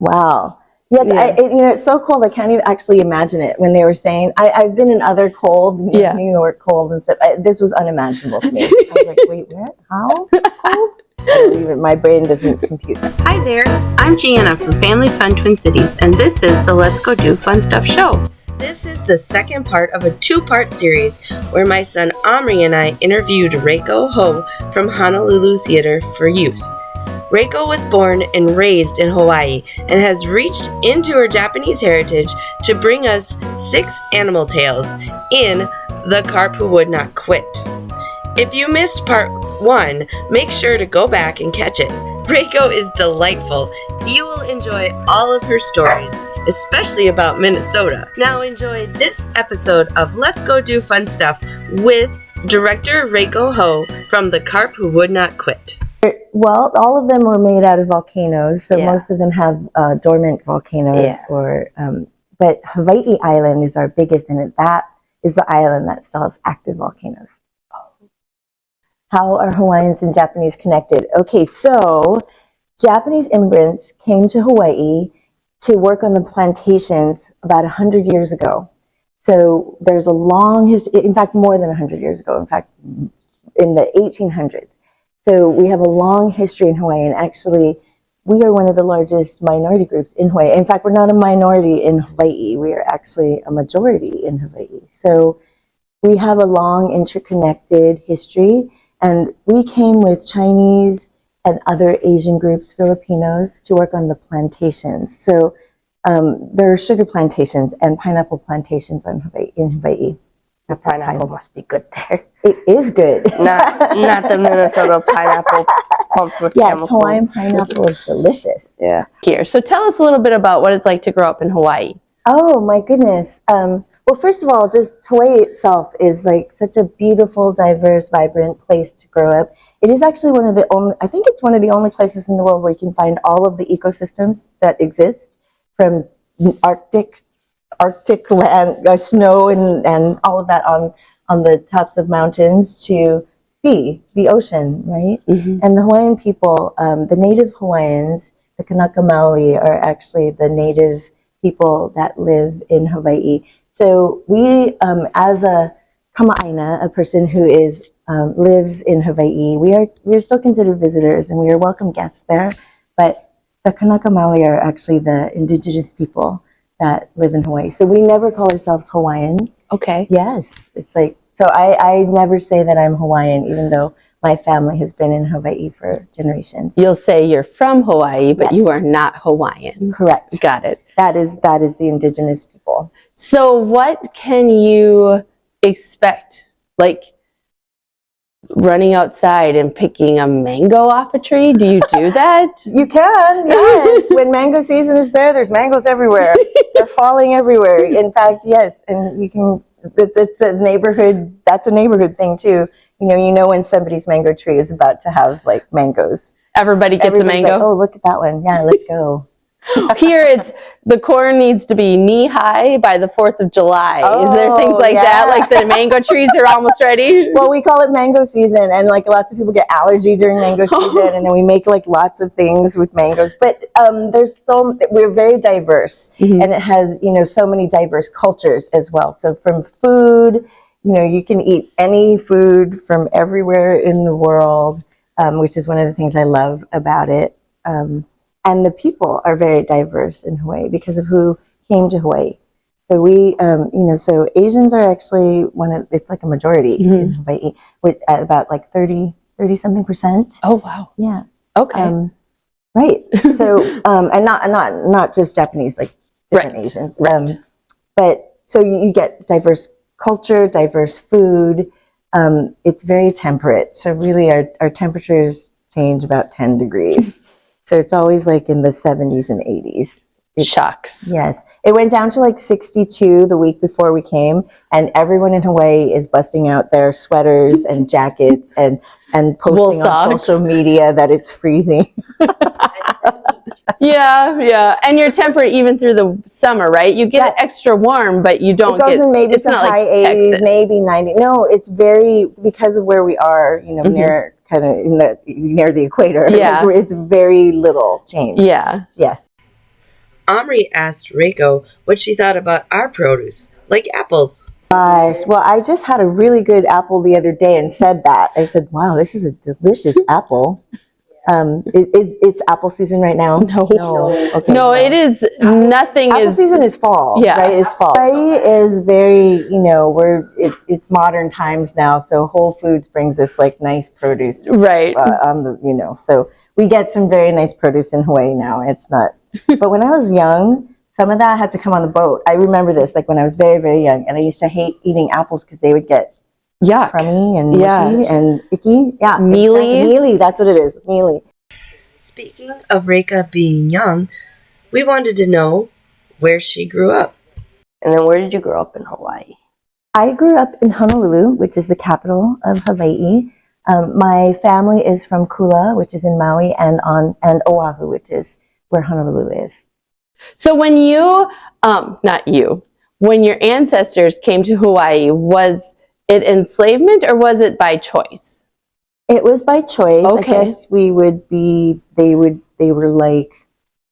Wow. Yes, Yeah. it's so cold. I can't even actually imagine it when they were saying, I've been in other cold, New York cold and stuff. This was unimaginable to me. I was like, wait, what? How cold? I don't even, my brain doesn't compute that. Hi there, I'm Gianna from Family Fun Twin Cities, and this is the Let's Go Do Fun Stuff show. This is the second part of a two-part series where my son Omri and I interviewed Reiko Ho from Honolulu Theater for Youth. Reiko was born and raised in Hawaii and has reached into her Japanese heritage to bring us 6 animal tales in The Carp Who Would Not Quit. If you missed part 1, make sure to go back and catch it. Reiko is delightful. You will enjoy all of her stories, especially about Minnesota. Now enjoy this episode of Let's Go Do Fun Stuff with director Reiko Ho from The Carp Who Would Not Quit. Well, all of them were made out of volcanoes, so most of them have dormant volcanoes. But Hawaii Island is our biggest, and that is the island that still has active volcanoes. How are Hawaiians and Japanese connected? Okay, so Japanese immigrants came to Hawaii to work on the plantations about 100 years ago. So there's a long history, in fact, more than 100 years ago, in fact, in the 1800s. So we have a long history in Hawaii, and actually, we are one of the largest minority groups in Hawaii. In fact, we're not a minority in Hawaii. We are actually a majority in Hawaii. So we have a long interconnected history, and we came with Chinese and other Asian groups, Filipinos, to work on the plantations. So there are sugar plantations and pineapple plantations in Hawaii. The pineapple must be good there. It is good. Not the Minnesota pineapple pumped with chemicals. Yes, Hawaiian pineapple is delicious. Yeah. Here, so tell us a little bit about what it's like to grow up in Hawaii. Oh my goodness. Well, first of all, just Hawaii itself is like such a beautiful, diverse, vibrant place to grow up. It is actually one of the only, I think it's one of the only places in the world where you can find all of the ecosystems that exist, from Arctic land, snow and all of that on the tops of mountains, to sea, the ocean, right? Mm-hmm. And the Hawaiian people, the native Hawaiians, the Kanaka Maoli, are actually the native people that live in Hawaii. So we, as a kama'aina, a person who is lives in Hawaii, we are still considered visitors, and we are welcome guests there. But the Kanaka Maoli are actually the indigenous people that live in Hawaii. So we never call ourselves Hawaiian. Okay. Yes. It's like, so I never say that I'm Hawaiian, even though my family has been in Hawaii for generations. You'll say you're from Hawaii, but you are not Hawaiian. Correct. Got it. That is the indigenous people. So what can you expect? Like running outside and picking a mango off a tree? Do you do that? You can, yes. When mango season is there, there's mangoes everywhere. They're falling everywhere. In fact, yes. And you can, that's a neighborhood thing too. You know when somebody's mango tree is about to have like mangoes. Everybody's a mango? Like, oh, look at that one. Yeah, let's go. Here it's the corn needs to be knee high by the 4th of July. Is there things like that? Like the mango trees are almost ready? Well, we call it mango season, and like lots of people get allergy during mango season, and then we make like lots of things with mangoes. But we're very diverse, and it has, so many diverse cultures as well. So from food, you can eat any food from everywhere in the world, which is one of the things I love about it. And the people are very diverse in Hawaii because of who came to Hawaii. So we, so Asians are actually it's like a majority in Hawaii, with about like 30-something%. Oh, wow. Yeah. Okay. Right. So, and not just Japanese, like different Asians. Right. But so you get diverse culture, diverse food. It's very temperate. So really our temperatures change about 10 degrees. So it's always like in the 70s and 80s. Shucks. Yes. It went down to like 62 the week before we came, and everyone in Hawaii is busting out their sweaters and jackets and posting on social media that it's freezing. Yeah. And you're temperate even through the summer, right? You get extra warm, but you don't maybe it's not high like 80s, Texas. Maybe 90. No, it's very, because of where we are, near kind of near the equator. Yeah. Like, it's very little change. Yeah. Yes. Omri asked Reiko what she thought about our produce, like apples. Gosh, well, I just had a really good apple the other day and said that. I said, wow, this is a delicious apple. It's apple season right now? No. Okay. No, it is. Nothing Apple is. season is fall, Yeah. right? It's fall. Hawaii is very, it's modern times now, so Whole Foods brings us like nice produce, Right. so we get some very nice produce in Hawaii now. It's not, but when I was young, some of that had to come on the boat. I remember this, like when I was very, very young, and I used to hate eating apples because they would get Yuck. crummy and mushy and icky. Yeah, Mealy. Exactly. Mealy, that's what it is. Mealy. Speaking of Reika being young, we wanted to know where she grew up. And then where did you grow up in Hawaii? I grew up in Honolulu, which is the capital of Hawaii. My family is from Kula, which is in Maui, and Oahu, which is where Honolulu is. So when you, not you, when your ancestors came to Hawaii, was it enslavement or was it by choice? It was by choice. Okay. I guess they were like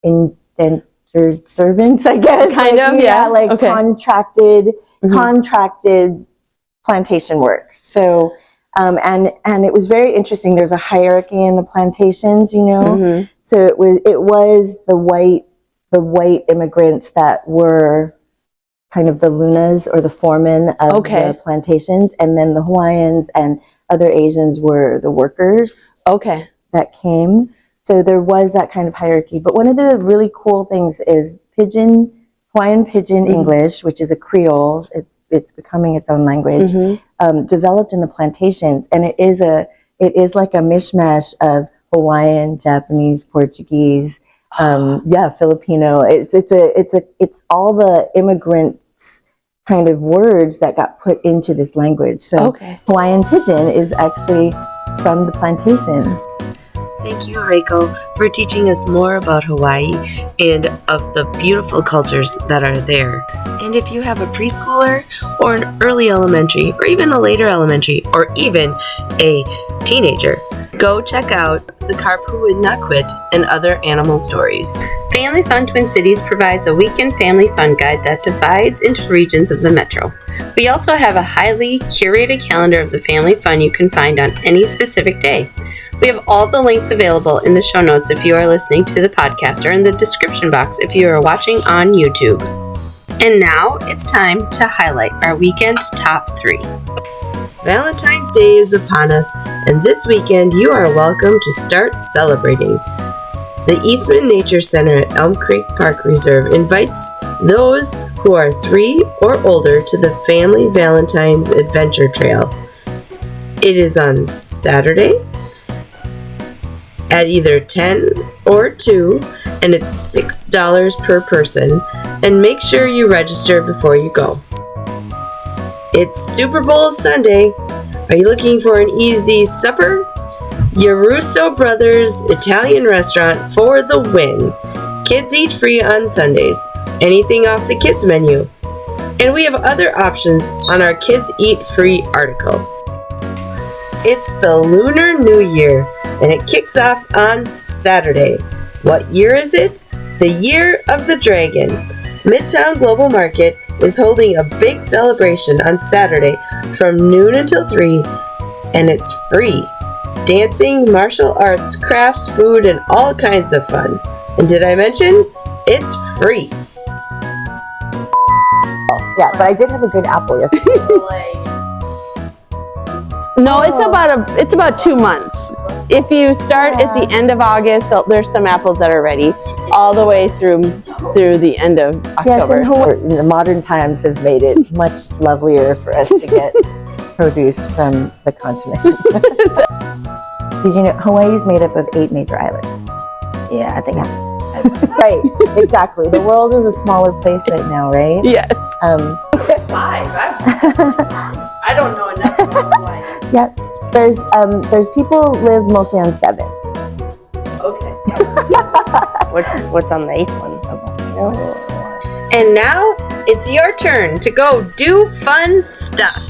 indentured servants, I guess. Kind of, yeah. Like Okay. contracted plantation work. So, and it was very interesting. There's a hierarchy in the plantations, Mhm. So it was the white immigrants that were kind of the lunas or the foremen of Okay. the plantations, and then the Hawaiians and other Asians were the workers Okay. that came. So there was that kind of hierarchy. But one of the really cool things is Hawaiian Pidgin English, which is a Creole. It's becoming its own language. Developed in the plantations, and it is like a mishmash of Hawaiian, Japanese, Portuguese, Filipino. It's all the immigrants kind of words that got put into this language. So Okay. Hawaiian Pidgin is actually from the plantations. Thank you, Reiko, for teaching us more about Hawaii and of the beautiful cultures that are there. And if you have a preschooler or an early elementary or even a later elementary or even a teenager, go check out The Carp Who Would Not Quit and other animal stories. Family Fun Twin Cities provides a weekend family fun guide that divides into regions of the metro. We also have a highly curated calendar of the family fun you can find on any specific day. We have all the links available in the show notes if you are listening to the podcast, or in the description box if you are watching on YouTube. And now it's time to highlight our weekend top 3. Valentine's Day is upon us, and this weekend you are welcome to start celebrating. The Eastman Nature Center at Elm Creek Park Reserve invites those who are 3 or older to the Family Valentine's Adventure Trail. It is on Saturday at either 10 or 2, and it's $6 per person, and make sure you register before you go. It's Super Bowl Sunday. Are you looking for an easy supper? Yarusso Brothers Italian Restaurant for the win. Kids eat free on Sundays. Anything off the kids menu. And we have other options on our Kids Eat Free article. It's the Lunar New Year, and it kicks off on Saturday. What year is it? The Year of the Dragon. Midtown Global Market is holding a big celebration on Saturday from noon until 3, and it's free. Dancing, martial arts, crafts, food, and all kinds of fun. And did I mention? It's free. Yeah, but I did have a good apple yesterday. No, it's about 2 months. If you start at the end of August, there's some apples that are ready, all the way through the end of Yes, October. and Hawaii, the modern times has made it much lovelier for us to get produce from the continent. Did you know Hawaii is made up of 8 major islands? Yeah, I think. Right, exactly. The world is a smaller place right now, right? Yes. 5. I don't know enough about Hawaii. Yep. There's people live mostly on 7. Okay. What's on the 8th one? And now it's your turn to go do fun stuff.